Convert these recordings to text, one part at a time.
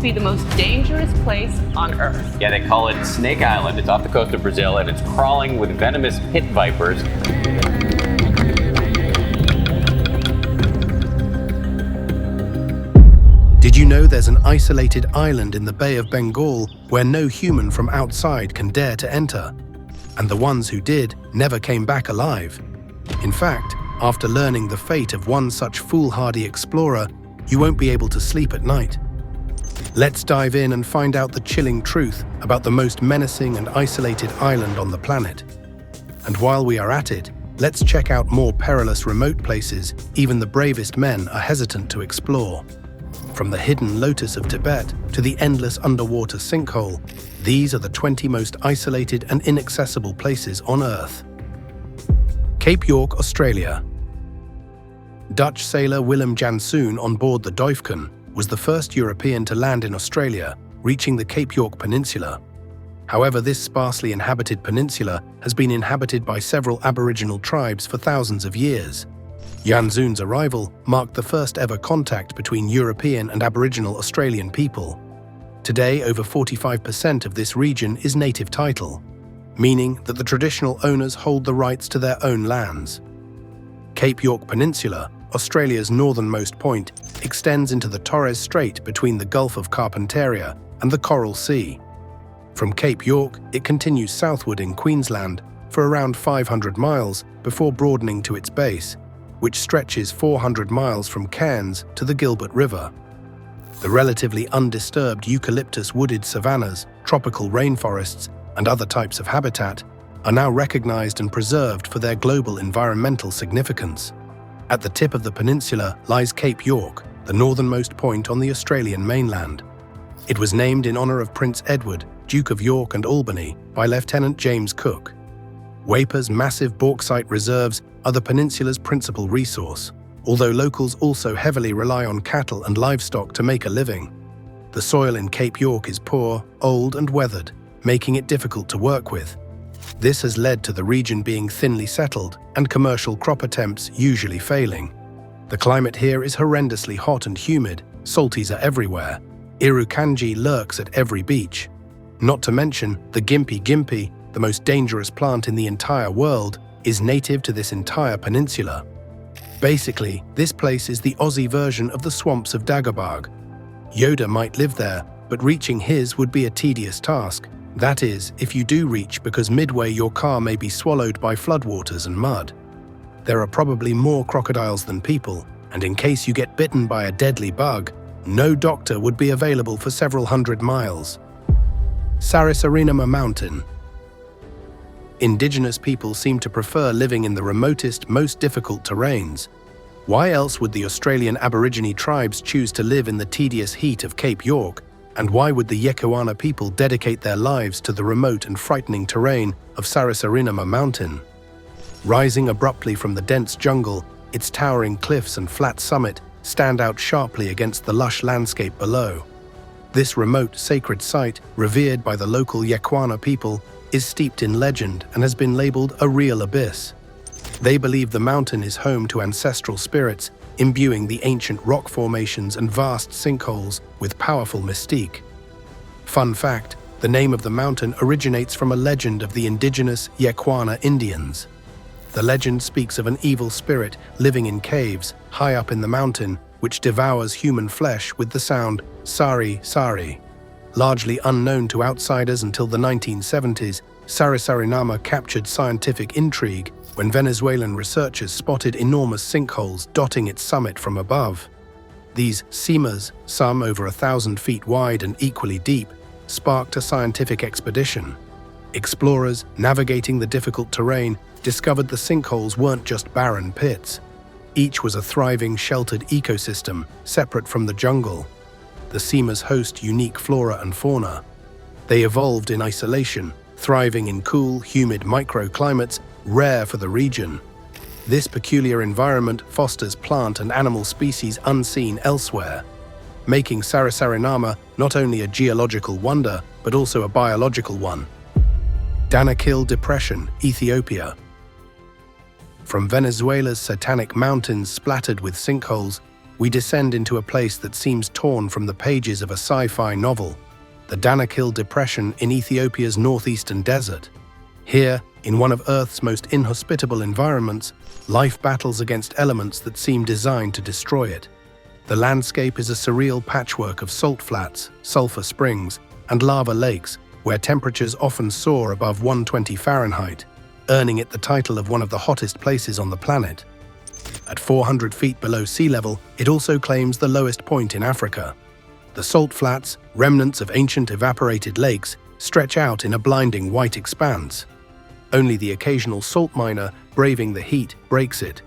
to be the most dangerous place on Earth. Yeah, they call it Snake Island. It's off the coast of Brazil, and it's crawling with venomous pit vipers. Did you know there's an isolated island in the Bay of Bengal where no human from outside can dare to enter? And the ones who did never came back alive. In fact, after learning the fate of one such foolhardy explorer, you won't be able to sleep at night. Let's dive in and find out the chilling truth about the most menacing and isolated island on the planet. And while we are at it, let's check out more perilous remote places even the bravest men are hesitant to explore. From the hidden lotus of Tibet to the endless underwater sinkhole, these are the 20 most isolated and inaccessible places on Earth. Cape York, Australia. Dutch sailor Willem Janszoon on board the Duifken was the first European to land in Australia, reaching the Cape York Peninsula. However, this sparsely inhabited peninsula has been inhabited by several Aboriginal tribes for thousands of years. Janszoon's arrival marked the first ever contact between European and Aboriginal Australian people. Today, over 45% of this region is native title, meaning that the traditional owners hold the rights to their own lands. Cape York Peninsula, Australia's northernmost point, extends into the Torres Strait between the Gulf of Carpentaria and the Coral Sea. From Cape York, it continues southward in Queensland for around 500 miles before broadening to its base, which stretches 400 miles from Cairns to the Gilbert River. The relatively undisturbed eucalyptus-wooded savannas, tropical rainforests, and other types of habitat are now recognized and preserved for their global environmental significance. At the tip of the peninsula lies Cape York, the northernmost point on the Australian mainland. It was named in honor of Prince Edward, Duke of York and Albany, by Lieutenant James Cook. Weipa's massive bauxite reserves are the peninsula's principal resource, although locals also heavily rely on cattle and livestock to make a living. The soil in Cape York is poor, old and weathered, making it difficult to work with. This has led to the region being thinly settled and commercial crop attempts usually failing. The climate here is horrendously hot and humid, salties are everywhere. Irukandji lurks at every beach. Not to mention, the gympie, the most dangerous plant in the entire world, is native to this entire peninsula. Basically, this place is the Aussie version of the swamps of Dagobah. Yoda might live there, but reaching his would be a tedious task. That is, if you do reach, because midway your car may be swallowed by floodwaters and mud. There are probably more crocodiles than people, and in case you get bitten by a deadly bug, no doctor would be available for several hundred miles. Sarisarinama Mountain. Indigenous people seem to prefer living in the remotest, most difficult terrains. Why else would the Australian Aborigine tribes choose to live in the tedious heat of Cape York? And why would the Yekuana people dedicate their lives to the remote and frightening terrain of Sarisarinama Mountain? Rising abruptly from the dense jungle, its towering cliffs and flat summit stand out sharply against the lush landscape below. This remote, sacred site, revered by the local Yekuana people, is steeped in legend and has been labeled a real abyss. They believe the mountain is home to ancestral spirits, imbuing the ancient rock formations and vast sinkholes with powerful mystique. Fun fact, the name of the mountain originates from a legend of the indigenous Yekuana Indians. The legend speaks of an evil spirit living in caves high up in the mountain, which devours human flesh with the sound sari sari. Largely unknown to outsiders until the 1970s, Sarisarinama captured scientific intrigue when Venezuelan researchers spotted enormous sinkholes dotting its summit from above. These simas, some over 1,000 feet wide and equally deep, sparked a scientific expedition. Explorers, navigating the difficult terrain, discovered the sinkholes weren't just barren pits. Each was a thriving, sheltered ecosystem, separate from the jungle. The simas host unique flora and fauna. They evolved in isolation, thriving in cool, humid microclimates rare for the region. This peculiar environment fosters plant and animal species unseen elsewhere, making Sarisarinama not only a geological wonder, but also a biological one. Danakil Depression, Ethiopia. From Venezuela's Satanic Mountains splattered with sinkholes we descend into a place that seems torn from the pages of a sci-fi novel, the Danakil Depression in Ethiopia's northeastern desert. Here, in one of Earth's most inhospitable environments, life battles against elements that seem designed to destroy it. The landscape is a surreal patchwork of salt flats, sulfur springs, and lava lakes, where temperatures often soar above 120 Fahrenheit, earning it the title of one of the hottest places on the planet. At 400 feet below sea level, it also claims the lowest point in Africa. The salt flats, remnants of ancient evaporated lakes, stretch out in a blinding white expanse. Only the occasional salt miner, braving the heat, breaks it.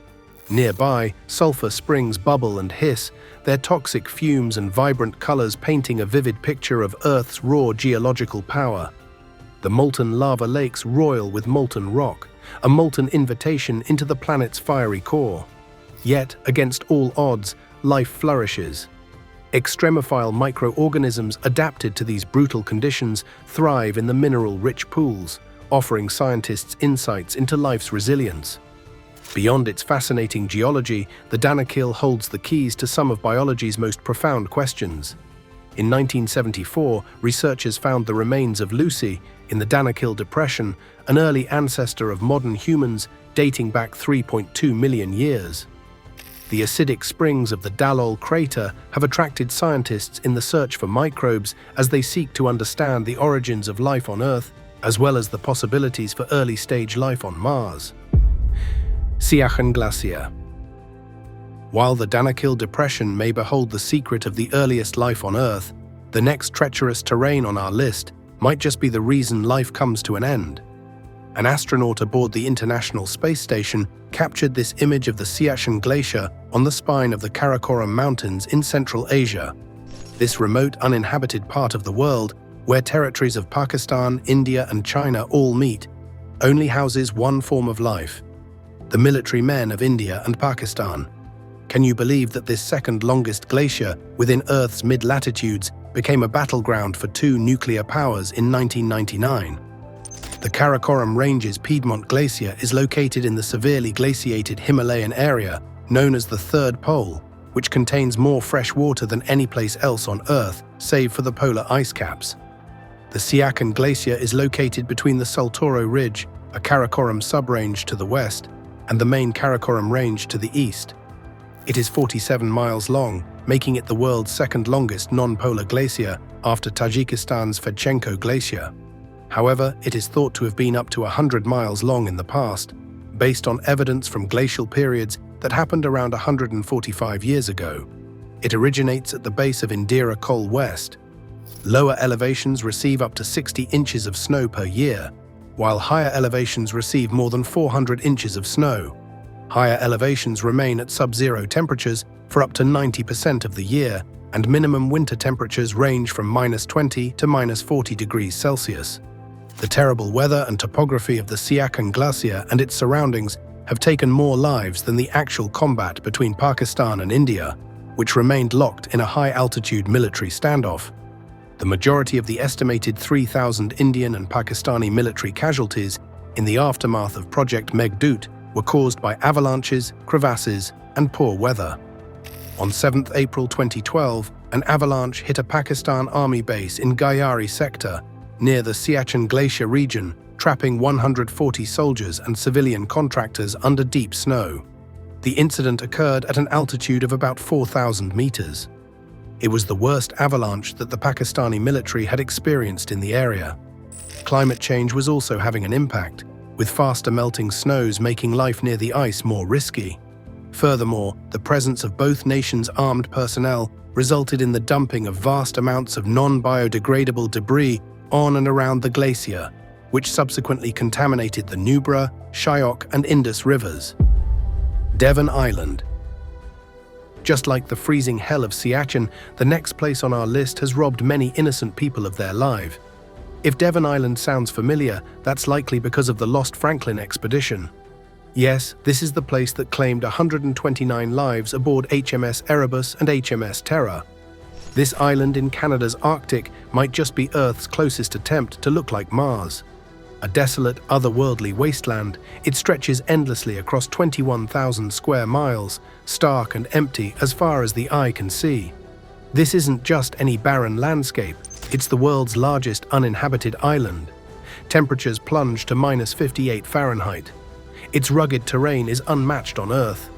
Nearby, sulfur springs bubble and hiss, their toxic fumes and vibrant colors painting a vivid picture of Earth's raw geological power. The molten lava lakes roil with molten rock, a molten invitation into the planet's fiery core. Yet, against all odds, life flourishes. Extremophile microorganisms adapted to these brutal conditions thrive in the mineral-rich pools, offering scientists insights into life's resilience. Beyond its fascinating geology, the Danakil holds the keys to some of biology's most profound questions. In 1974, researchers found the remains of Lucy in the Danakil Depression, an early ancestor of modern humans dating back 3.2 million years. The acidic springs of the Dalol crater have attracted scientists in the search for microbes as they seek to understand the origins of life on Earth, as well as the possibilities for early-stage life on Mars. Siachen Glacia. While the Danakil Depression may behold the secret of the earliest life on Earth, the next treacherous terrain on our list might just be the reason life comes to an end. An astronaut aboard the International Space Station captured this image of the Siachen Glacia on the spine of the Karakoram Mountains in Central Asia. This remote, uninhabited part of the world, where territories of Pakistan, India, and China all meet, only houses one form of life: the military men of India and Pakistan. Can you believe that this second longest glacier within Earth's mid-latitudes became a battleground for two nuclear powers in 1999? The Karakoram Range's Piedmont Glacier is located in the severely glaciated Himalayan area known as the Third Pole, which contains more fresh water than any place else on Earth, save for the polar ice caps. The Siachen Glacier is located between the Saltoro Ridge, a Karakoram subrange to the west, and the main Karakoram Range to the east. It is 47 miles long, making it the world's second longest non-polar glacier after Tajikistan's Fedchenko Glacier. However, it is thought to have been up to 100 miles long in the past, based on evidence from glacial periods that happened around 145 years ago. It originates at the base of Indira Col West. Lower elevations receive up to 60 inches of snow per year, while higher elevations receive more than 400 inches of snow. Higher elevations remain at sub-zero temperatures for up to 90% of the year, and minimum winter temperatures range from -20 to -40 degrees Celsius. The terrible weather and topography of the Siachen Glacier and its surroundings have taken more lives than the actual combat between Pakistan and India, which remained locked in a high-altitude military standoff. The majority of the estimated 3,000 Indian and Pakistani military casualties in the aftermath of Project Meghdut were caused by avalanches, crevasses, and poor weather. On 7 April 2012, an avalanche hit a Pakistan Army base in Gyari sector, near the Siachen Glacier region, trapping 140 soldiers and civilian contractors under deep snow. The incident occurred at an altitude of about 4,000 meters. It was the worst avalanche that the Pakistani military had experienced in the area. Climate change was also having an impact, with faster melting snows making life near the ice more risky. Furthermore, the presence of both nations' armed personnel resulted in the dumping of vast amounts of non-biodegradable debris on and around the glacier, which subsequently contaminated the Nubra, Shyok, and Indus rivers. Devon Island. Just like the freezing hell of Siachen, the next place on our list has robbed many innocent people of their life. If Devon Island sounds familiar, that's likely because of the Lost Franklin expedition. Yes, this is the place that claimed 129 lives aboard HMS Erebus and HMS Terror. This island in Canada's Arctic might just be Earth's closest attempt to look like Mars. A desolate, otherworldly wasteland, it stretches endlessly across 21,000 square miles, stark and empty as far as the eye can see. This isn't just any barren landscape, it's the world's largest uninhabited island. Temperatures plunge to -58 Fahrenheit. Its rugged terrain is unmatched on Earth.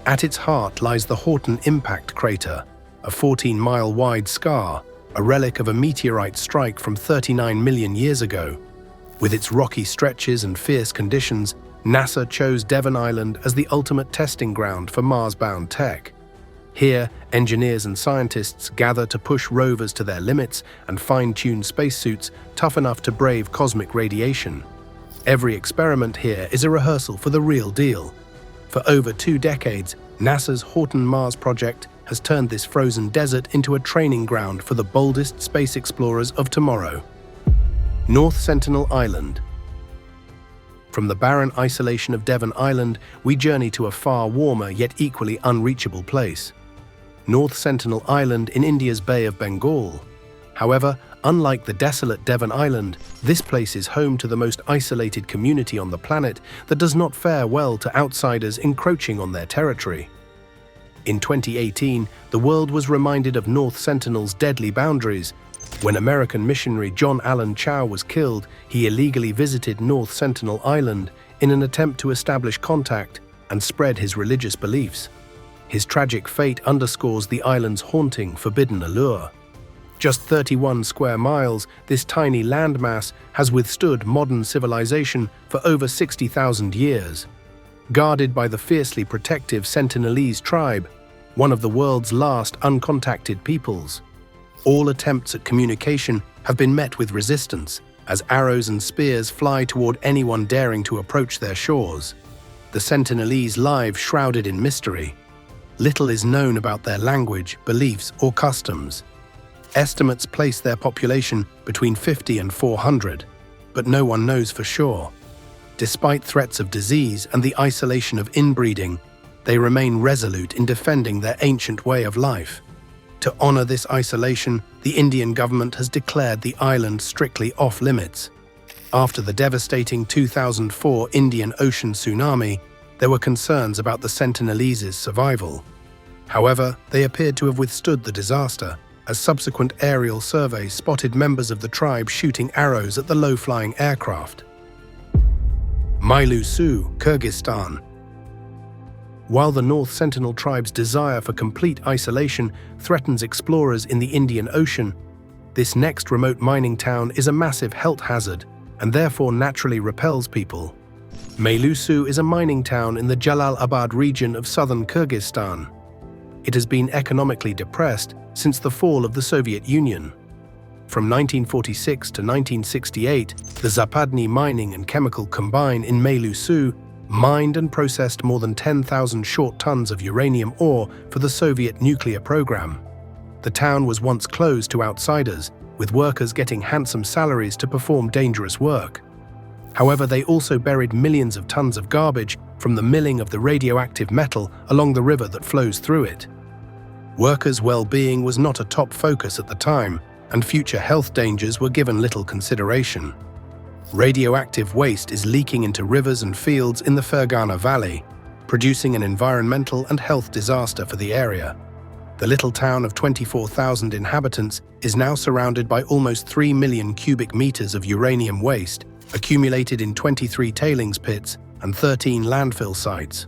At its heart lies the Horton Impact Crater, a 14-mile-wide scar, a relic of a meteorite strike from 39 million years ago. With its rocky stretches and fierce conditions, NASA chose Devon Island as the ultimate testing ground for Mars-bound tech. Here, engineers and scientists gather to push rovers to their limits and fine-tune spacesuits tough enough to brave cosmic radiation. Every experiment here is a rehearsal for the real deal. For over 2 decades, NASA's Horton Mars project has turned this frozen desert into a training ground for the boldest space explorers of tomorrow. North Sentinel Island. From the barren isolation of Devon Island, we journey to a far warmer yet equally unreachable place. North Sentinel Island in India's Bay of Bengal. However, unlike the desolate Devon Island, this place is home to the most isolated community on the planet that does not fare well to outsiders encroaching on their territory. In 2018, the world was reminded of North Sentinel's deadly boundaries. When American missionary John Allen Chow was killed, he illegally visited North Sentinel Island in an attempt to establish contact and spread his religious beliefs. His tragic fate underscores the island's haunting, forbidden allure. Just 31 square miles, this tiny landmass has withstood modern civilization for over 60,000 years. Guarded by the fiercely protective Sentinelese tribe, one of the world's last uncontacted peoples. All attempts at communication have been met with resistance, as arrows and spears fly toward anyone daring to approach their shores. The Sentinelese live shrouded in mystery. Little is known about their language, beliefs, or customs. Estimates place their population between 50 and 400, but no one knows for sure. Despite threats of disease and the isolation of inbreeding, they remain resolute in defending their ancient way of life. To honor this isolation, the Indian government has declared the island strictly off-limits. After the devastating 2004 Indian Ocean tsunami, there were concerns about the Sentinelese's survival. However, they appeared to have withstood the disaster, as subsequent aerial surveys spotted members of the tribe shooting arrows at the low-flying aircraft. Veilo Javari, Kyrgyzstan. While the North Sentinel tribe's desire for complete isolation threatens explorers in the Indian Ocean, this next remote mining town is a massive health hazard and therefore naturally repels people. Veilo Javari is a mining town in the Jalalabad region of southern Kyrgyzstan. It has been economically depressed since the fall of the Soviet Union. From 1946 to 1968, the Zapadny Mining and Chemical Combine in Veilo Javari mined and processed more than 10,000 short tons of uranium ore for the Soviet nuclear program. The town was once closed to outsiders, with workers getting handsome salaries to perform dangerous work. However, they also buried millions of tons of garbage from the milling of the radioactive metal along the river that flows through it. Workers' well-being was not a top focus at the time, and future health dangers were given little consideration. Radioactive waste is leaking into rivers and fields in the Fergana Valley, producing an environmental and health disaster for the area. The little town of 24,000 inhabitants is now surrounded by almost 3 million cubic meters of uranium waste, accumulated in 23 tailings pits and 13 landfill sites.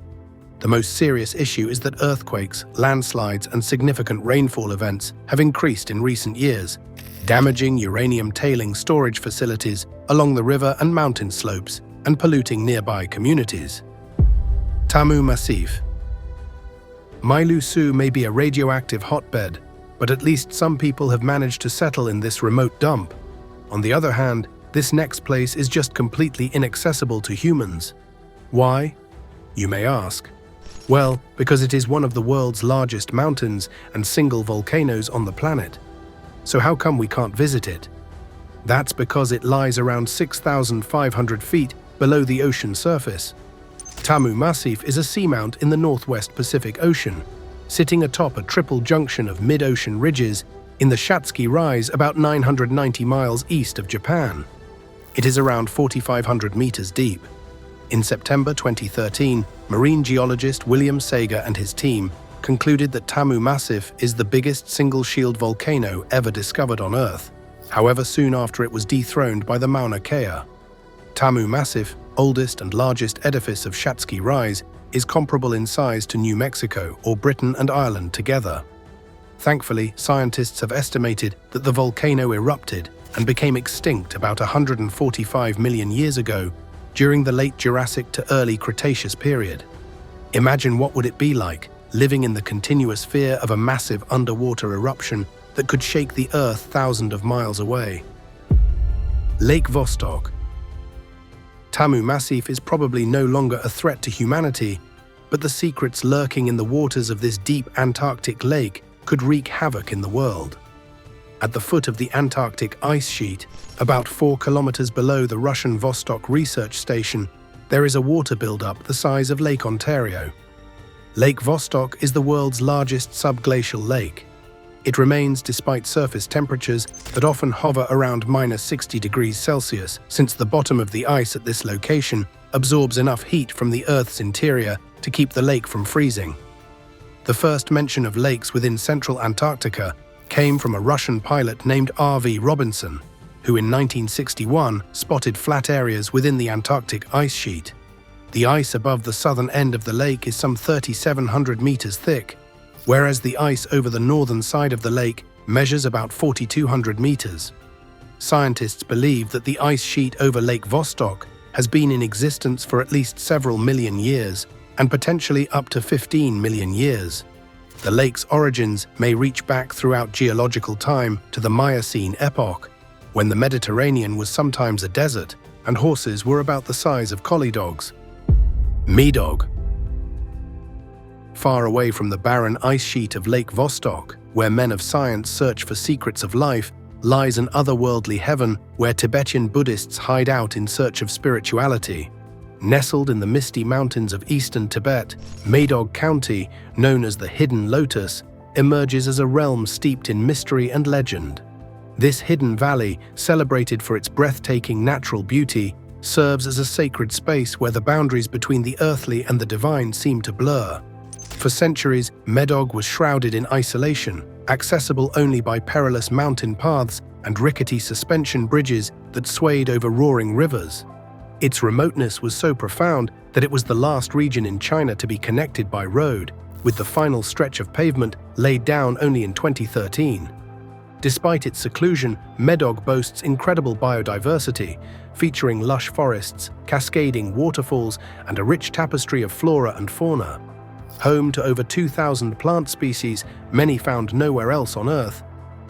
The most serious issue is that earthquakes, landslides, and significant rainfall events have increased in recent years, damaging uranium tailing storage facilities along the river and mountain slopes and polluting nearby communities. Tamu Musi. Veilo Javari may be a radioactive hotbed, but at least some people have managed to settle in this remote dump. On the other hand, this next place is just completely inaccessible to humans. Why? You may ask. Well, because it is one of the world's largest mountains and single volcanoes on the planet. So how come we can't visit it? That's because it lies around 6,500 feet below the ocean surface. Tamu Musi is a seamount in the northwest Pacific Ocean, sitting atop a triple junction of mid-ocean ridges in the Shatsky Rise about 990 miles east of Japan. It is around 4,500 meters deep. In September 2013, marine geologist William Sager and his team concluded that Tamu Massif is the biggest single-shield volcano ever discovered on Earth, however soon after it was dethroned by the Mauna Kea. Tamu Massif, oldest and largest edifice of Shatsky Rise, is comparable in size to New Mexico or Britain and Ireland together. Thankfully, scientists have estimated that the volcano erupted and became extinct about 145 million years ago during the late Jurassic to early Cretaceous period. Imagine what would it be like living in the continuous fear of a massive underwater eruption that could shake the Earth thousands of miles away. Lake Vostok. Tamu Massif is probably no longer a threat to humanity, but the secrets lurking in the waters of this deep Antarctic lake could wreak havoc in the world. At the foot of the Antarctic ice sheet, about 4 kilometers below the Russian Vostok research station, there is a water buildup the size of Lake Ontario. Lake Vostok is the world's largest subglacial lake. It remains despite surface temperatures that often hover around -60 degrees Celsius, since the bottom of the ice at this location absorbs enough heat from the Earth's interior to keep the lake from freezing. The first mention of lakes within central Antarctica came from a Russian pilot named R.V. Robinson, who in 1961 spotted flat areas within the Antarctic ice sheet. The ice above the southern end of the lake is some 3,700 meters thick, whereas the ice over the northern side of the lake measures about 4,200 meters. Scientists believe that the ice sheet over Lake Vostok has been in existence for at least several million years, and potentially up to 15 million years. The lake's origins may reach back throughout geological time to the Miocene epoch, when the Mediterranean was sometimes a desert and horses were about the size of collie dogs. Mdog. Far away from the barren ice sheet of Lake Vostok, where men of science search for secrets of life, lies an otherworldly heaven where Tibetan Buddhists hide out in search of spirituality. Nestled in the misty mountains of eastern Tibet, Mdog County, known as the Hidden Lotus, emerges as a realm steeped in mystery and legend. This hidden valley, celebrated for its breathtaking natural beauty, serves as a sacred space where the boundaries between the earthly and the divine seem to blur. For centuries, Mdog was shrouded in isolation, accessible only by perilous mountain paths and rickety suspension bridges that swayed over roaring rivers. Its remoteness was so profound that it was the last region in China to be connected by road, with the final stretch of pavement laid down only in 2013. Despite its seclusion, Mdog boasts incredible biodiversity, featuring lush forests, cascading waterfalls, and a rich tapestry of flora and fauna. Home to over 2,000 plant species, many found nowhere else on Earth,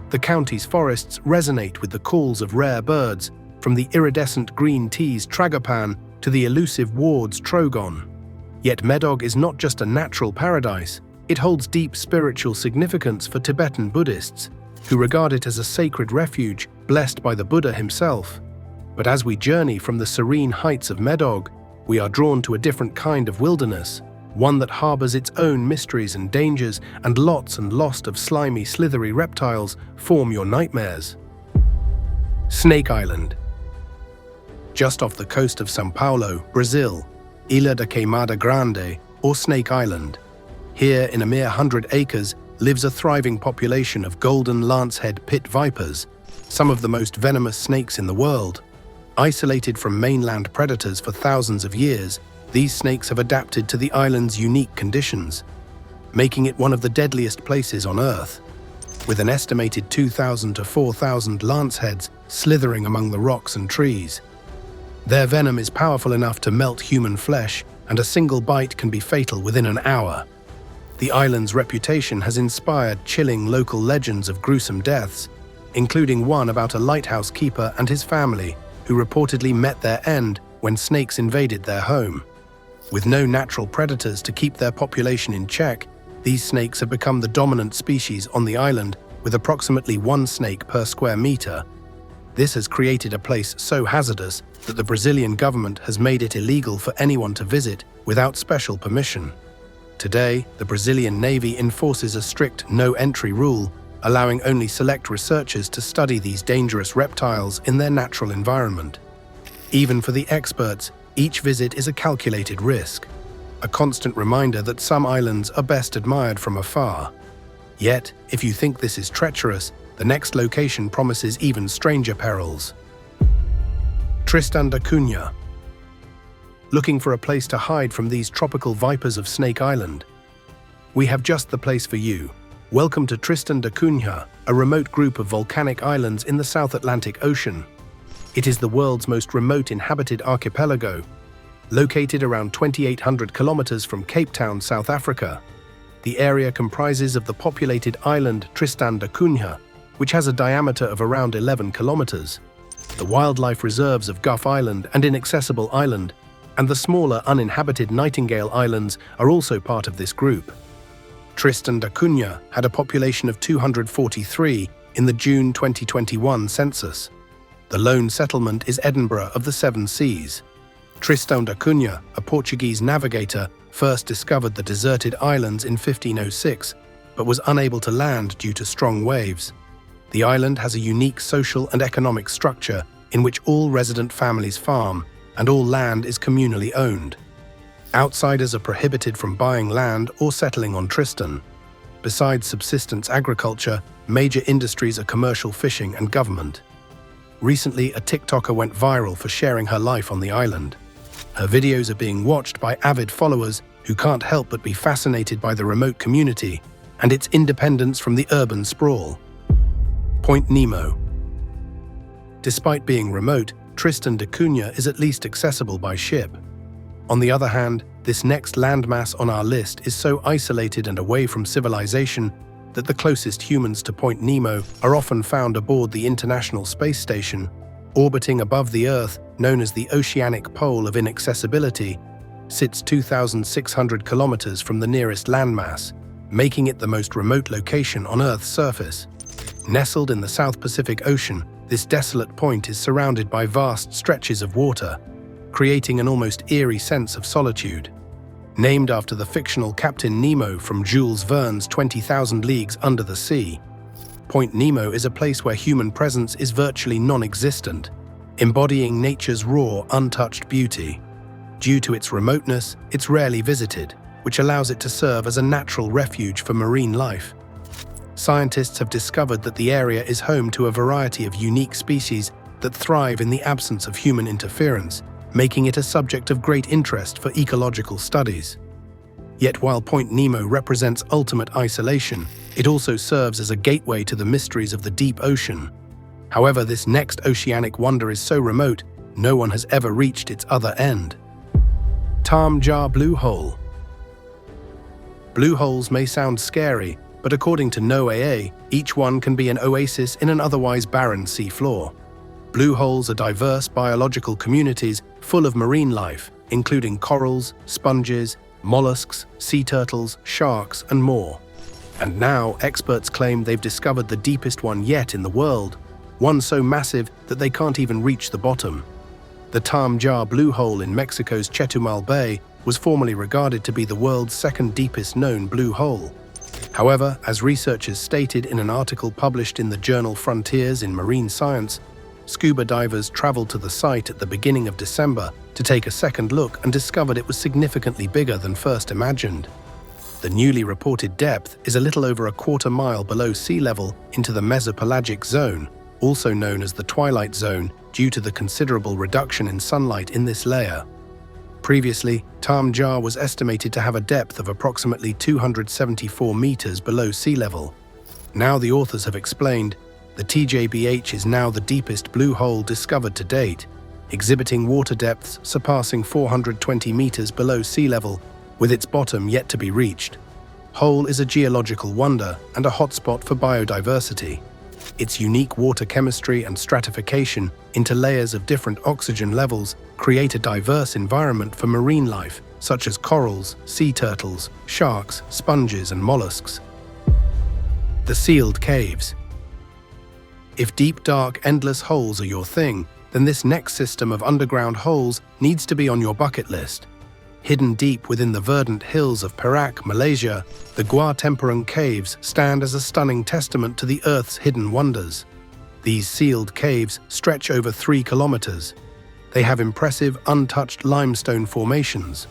the county's forests resonate with the calls of rare birds, from the iridescent green tea's tragopan to the elusive ward's trogon. Yet Mdog is not just a natural paradise, it holds deep spiritual significance for Tibetan Buddhists, who regard it as a sacred refuge blessed by the Buddha himself. But as we journey from the serene heights of Mdog, we are drawn to a different kind of wilderness, one that harbors its own mysteries and dangers, and lots of slimy, slithery reptiles form your nightmares. Snake Island. Just off the coast of São Paulo, Brazil, Ilha da Queimada Grande, or Snake Island. Here, in a mere 100 acres, lives a thriving population of golden lancehead pit vipers, some of the most venomous snakes in the world. Isolated from mainland predators for thousands of years, these snakes have adapted to the island's unique conditions, making it one of the deadliest places on Earth. With an estimated 2,000 to 4,000 lanceheads slithering among the rocks and trees. Their venom is powerful enough to melt human flesh, and a single bite can be fatal within an hour. The island's reputation has inspired chilling local legends of gruesome deaths, including one about a lighthouse keeper and his family who reportedly met their end when snakes invaded their home. With no natural predators to keep their population in check, these snakes have become the dominant species on the island, with approximately 1 snake per square meter. This has created a place so hazardous that the Brazilian government has made it illegal for anyone to visit without special permission. Today, the Brazilian Navy enforces a strict no-entry rule, allowing only select researchers to study these dangerous reptiles in their natural environment. Even for the experts, each visit is a calculated risk, a constant reminder that some islands are best admired from afar. Yet, if you think this is treacherous, the next location promises even stranger perils. Tristan Duna. Looking for a place to hide from these tropical vipers of Snake Island? We have just the place for you. Welcome to Tristan Duna, a remote group of volcanic islands in the South Atlantic Ocean. It is the world's most remote inhabited archipelago, located around 2,800 kilometers from Cape Town, South Africa. The area comprises of the populated island Tristan Duna, which has a diameter of around 11 kilometers, the wildlife reserves of Guff Island and Inaccessible Island, and the smaller uninhabited Nightingale Islands are also part of this group. Tristan Duna had a population of 243 in the June 2021 census. The lone settlement is Edinburgh of the Seven Seas. Tristan Duna, a Portuguese navigator, first discovered the deserted islands in 1506, but was unable to land due to strong waves. The island has a unique social and economic structure in which all resident families farm, and all land is communally owned. Outsiders are prohibited from buying land or settling on Tristan. Besides subsistence agriculture, major industries are commercial fishing and government. Recently, a TikToker went viral for sharing her life on the island. Her videos are being watched by avid followers who can't help but be fascinated by the remote community and its independence from the urban sprawl. Point Nemo. Despite being remote, Tristan Duna is at least accessible by ship. On the other hand, this next landmass on our list is so isolated and away from civilization that the closest humans to Point Nemo are often found aboard the International Space Station, orbiting above the Earth, known as the Oceanic Pole of Inaccessibility, sits 2,600 kilometers from the nearest landmass, making it the most remote location on Earth's surface. Nestled in the South Pacific Ocean, this desolate point is surrounded by vast stretches of water, creating an almost eerie sense of solitude. Named after the fictional Captain Nemo from Jules Verne's 20,000 Leagues Under the Sea, Point Nemo is a place where human presence is virtually non-existent, embodying nature's raw, untouched beauty. Due to its remoteness, it's rarely visited, which allows it to serve as a natural refuge for marine life. Scientists have discovered that the area is home to a variety of unique species that thrive in the absence of human interference, making it a subject of great interest for ecological studies. Yet while Point Nemo represents ultimate isolation, it also serves as a gateway to the mysteries of the deep ocean. However, this next oceanic wonder is so remote, no one has ever reached its other end. Tam Jar Blue Hole. Blue holes may sound scary, but according to NOAA, each one can be an oasis in an otherwise barren seafloor. Blue holes are diverse biological communities full of marine life, including corals, sponges, mollusks, sea turtles, sharks, and more. And now, experts claim they've discovered the deepest one yet in the world, one so massive that they can't even reach the bottom. The Tam Jar Blue Hole in Mexico's Chetumal Bay was formerly regarded to be the world's second deepest known blue hole. However, as researchers stated in an article published in the journal Frontiers in Marine Science, scuba divers traveled to the site at the beginning of December to take a second look and discovered it was significantly bigger than first imagined. The newly reported depth is a little over a quarter mile below sea level into the mesopelagic zone, also known as the twilight zone, due to the considerable reduction in sunlight in this layer. Previously, Tam Jar was estimated to have a depth of approximately 274 meters below sea level. Now the authors have explained, the TJBH is now the deepest blue hole discovered to date, exhibiting water depths surpassing 420 meters below sea level, with its bottom yet to be reached. Hole is a geological wonder and a hotspot for biodiversity. Its unique water chemistry and stratification into layers of different oxygen levels create a diverse environment for marine life, such as corals, sea turtles, sharks, sponges, and mollusks. The sealed caves. If deep, dark, endless holes are your thing, then this next system of underground holes needs to be on your bucket list. Hidden deep within the verdant hills of Perak, Malaysia, the Gua Temperung Caves stand as a stunning testament to the Earth's hidden wonders. These sealed caves stretch over 3 kilometers. They have impressive, untouched limestone formations.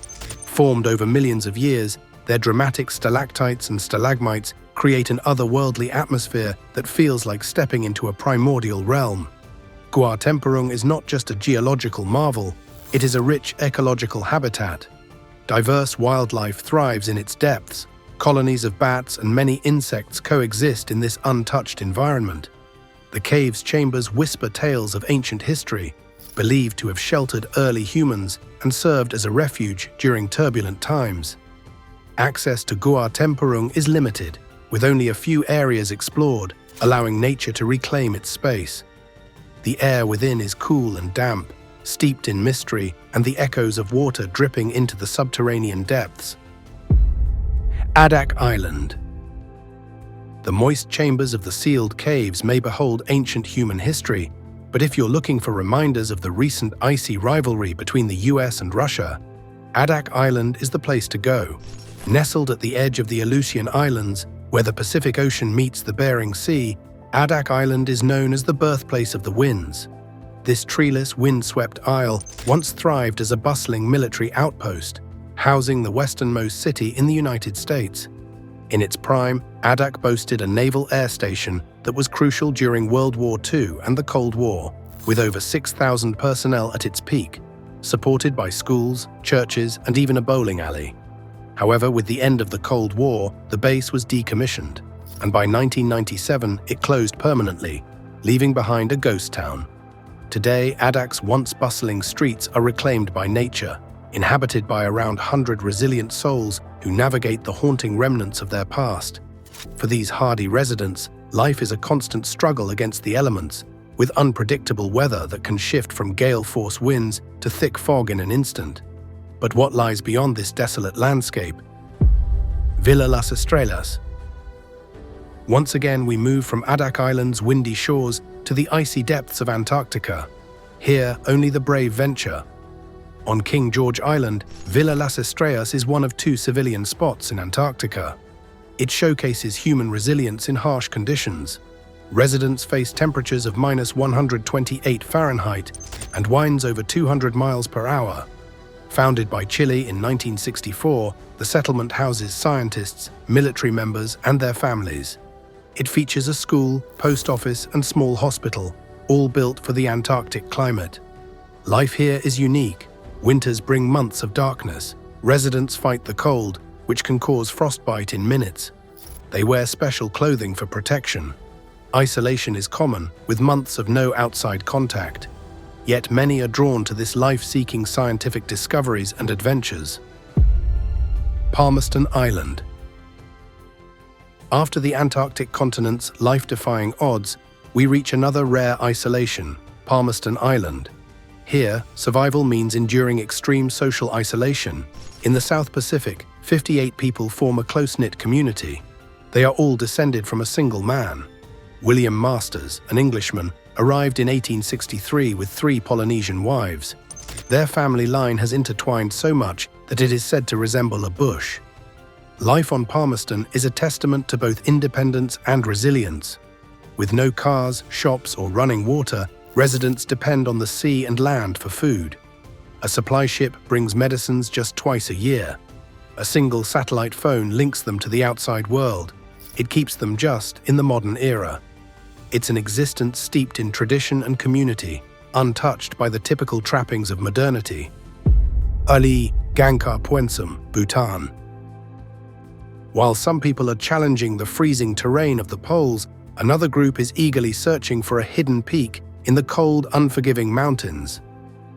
Formed over millions of years, their dramatic stalactites and stalagmites create an otherworldly atmosphere that feels like stepping into a primordial realm. Gua Tempurung is not just a geological marvel, it is a rich ecological habitat. Diverse wildlife thrives in its depths. Colonies of bats and many insects coexist in this untouched environment. The cave's chambers whisper tales of ancient history, believed to have sheltered early humans and served as a refuge during turbulent times. Access to Gua Tempurung is limited, with only a few areas explored, allowing nature to reclaim its space. The air within is cool and damp, steeped in mystery and the echoes of water dripping into the subterranean depths. Adak Island. The moist chambers of the sealed caves may behold ancient human history, but if you're looking for reminders of the recent icy rivalry between the US and Russia, Adak Island is the place to go. Nestled at the edge of the Aleutian Islands, where the Pacific Ocean meets the Bering Sea, Adak Island is known as the birthplace of the winds. This treeless, windswept isle once thrived as a bustling military outpost, housing the westernmost city in the United States. In its prime, Adak boasted a naval air station that was crucial during World War II and the Cold War, with over 6,000 personnel at its peak, supported by schools, churches, and even a bowling alley. However, with the end of the Cold War, the base was decommissioned, and by 1997 it closed permanently, leaving behind a ghost town. Today, Adak's once bustling streets are reclaimed by nature, inhabited by around 100 resilient souls who navigate the haunting remnants of their past. For these hardy residents, life is a constant struggle against the elements, with unpredictable weather that can shift from gale-force winds to thick fog in an instant. But what lies beyond this desolate landscape? Villa Las Estras. Once again, we move from Adak Island's windy shores to the icy depths of Antarctica. Here, only the brave venture. On King George Island, Villa Las Estras is one of 2 civilian spots in Antarctica. It showcases human resilience in harsh conditions. Residents face temperatures of -128 Fahrenheit and winds over 200 miles per hour. Founded by Chile in 1964, the settlement houses scientists, military members, and their families. It features a school, post office, and small hospital, all built for the Antarctic climate. Life here is unique. Winters bring months of darkness. Residents fight the cold, which can cause frostbite in minutes. They wear special clothing for protection. Isolation is common, with months of no outside contact. Yet many are drawn to this life-seeking scientific discoveries and adventures. Paliston Island. After the Antarctic continent's life-defying odds, we reach another rare isolation, Paliston Island. Here, survival means enduring extreme social isolation. In the South Pacific, 58 people form a close-knit community. They are all descended from a single man. William Masters, an Englishman, arrived in 1863 with 3 Polynesian wives. Their family line has intertwined so much that it is said to resemble a bush. Life on Paliston is a testament to both independence and resilience. With no cars, shops, or running water, residents depend on the sea and land for food. A supply ship brings medicines just twice a year. A single satellite phone links them to the outside world. It keeps them just in the modern era. It's an existence steeped in tradition and community, untouched by the typical trappings of modernity. Ali Gangkar Puensum, Bhutan. While some people are challenging the freezing terrain of the poles, another group is eagerly searching for a hidden peak in the cold, unforgiving mountains.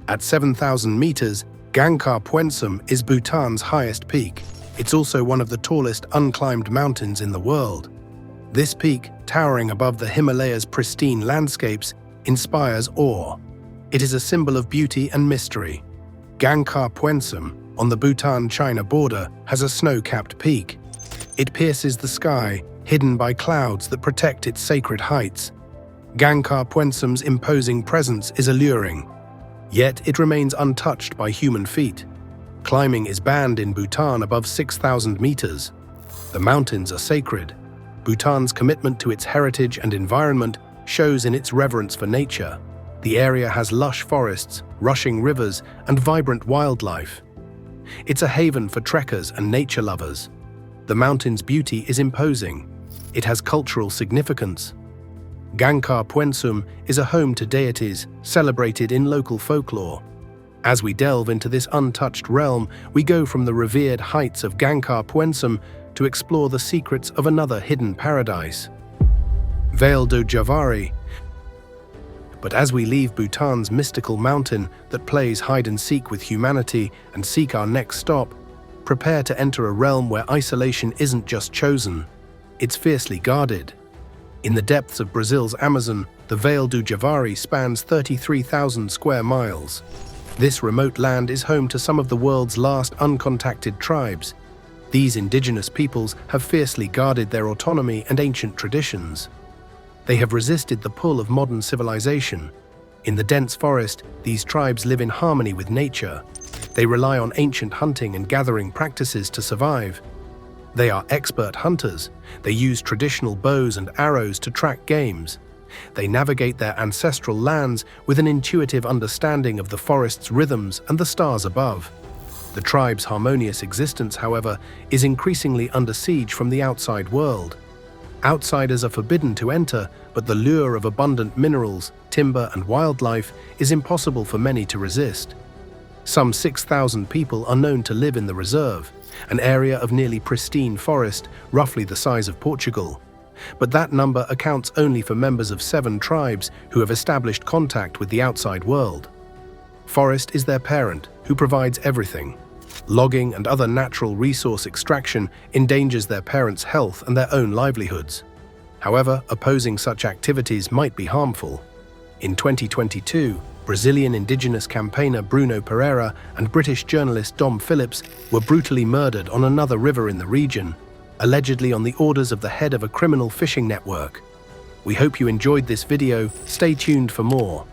At 7,000 meters, Gangkar Puensum is Bhutan's highest peak. It's also one of the tallest unclimbed mountains in the world. This peak, towering above the Himalayas' pristine landscapes, inspires awe. It is a symbol of beauty and mystery. Gangkar Puensum, on the Bhutan-China border, has a snow-capped peak. It pierces the sky, hidden by clouds that protect its sacred heights. Gangkar Puensum's imposing presence is alluring, yet it remains untouched by human feet. Climbing is banned in Bhutan above 6,000 meters. The mountains are sacred. Bhutan's commitment to its heritage and environment shows in its reverence for nature. The area has lush forests, rushing rivers, and vibrant wildlife. It's a haven for trekkers and nature lovers. The mountain's beauty is imposing. It has cultural significance. Gangkar Puensum is a home to deities celebrated in local folklore. As we delve into this untouched realm, we go from the revered heights of Gangkar Puensum to explore the secrets of another hidden paradise, Veilo Javari. But as we leave Bhutan's mystical mountain that plays hide-and-seek with humanity and seek our next stop, prepare to enter a realm where isolation isn't just chosen, it's fiercely guarded. In the depths of Brazil's Amazon, the Veilo Javari spans 33,000 square miles. This remote land is home to some of the world's last uncontacted tribes. These indigenous peoples have fiercely guarded their autonomy and ancient traditions. They have resisted the pull of modern civilization. In the dense forest, these tribes live in harmony with nature. They rely on ancient hunting and gathering practices to survive. They are expert hunters. They use traditional bows and arrows to track games. They navigate their ancestral lands with an intuitive understanding of the forest's rhythms and the stars above. The tribe's harmonious existence, however, is increasingly under siege from the outside world. Outsiders are forbidden to enter, but the lure of abundant minerals, timber, and wildlife is impossible for many to resist. Some 6,000 people are known to live in the reserve, an area of nearly pristine forest, roughly the size of Portugal. But that number accounts only for members of 7 tribes who have established contact with the outside world. Forest is their parent, who provides everything. Logging and other natural resource extraction endangers their parents' health and their own livelihoods. However, opposing such activities might be harmful. In 2022, Brazilian indigenous campaigner Bruno Pereira and British journalist Dom Phillips were brutally murdered on another river in the region, allegedly on the orders of the head of a criminal fishing network. We hope you enjoyed this video. Stay tuned for more.